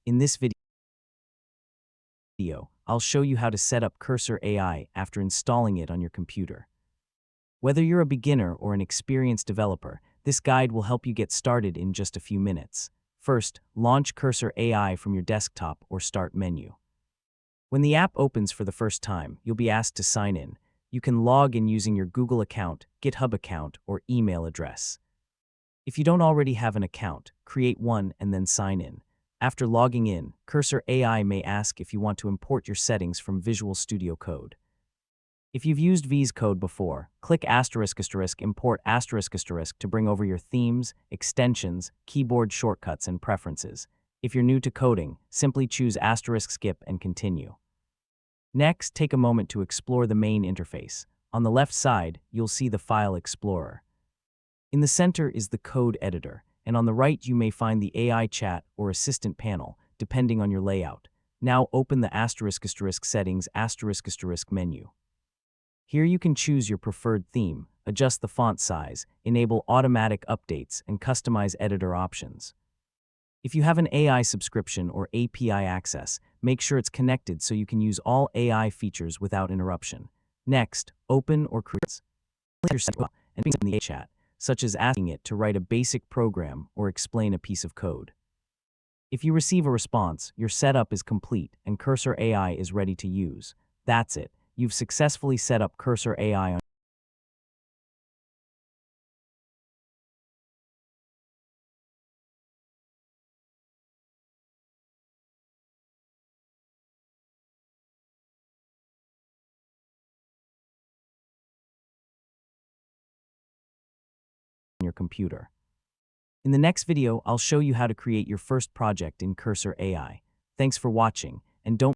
In this video, I'll show you how to set up Cursor AI after installing it on your computer. Whether you're a beginner or an experienced developer, this guide will help you get started in just a few minutes. First, launch Cursor AI from your desktop or Start menu. When the app opens for the first time, you'll be asked to sign in. You can log in using your Google account, GitHub account, or email address. If you don't already have an account, create one and then sign in. After logging in, Cursor AI may ask if you want to import your settings from Visual Studio Code. If you've used VS Code before, click **import ** to bring over your themes, extensions, keyboard shortcuts, and preferences. If you're new to coding, simply choose *skip and continue. Next, take a moment to explore the main interface. On the left side, you'll see the File Explorer. In the center is the Code Editor, and on the right you may find the AI Chat or Assistant panel, depending on your layout. Now open the ** settings * menu. Here you can choose your preferred theme, adjust the font size, enable automatic updates, and customize editor options. If you have an AI subscription or API access, make sure it's connected so you can use all AI features without interruption. Next, open or create your setting and in the AI chat, such as asking it to write a basic program or explain a piece of code. If you receive a response, your setup is complete and Cursor AI is ready to use. That's it. You've successfully set up Cursor AI on your computer. In the next video, I'll show you how to create your first project in Cursor AI. Thanks for watching, and don't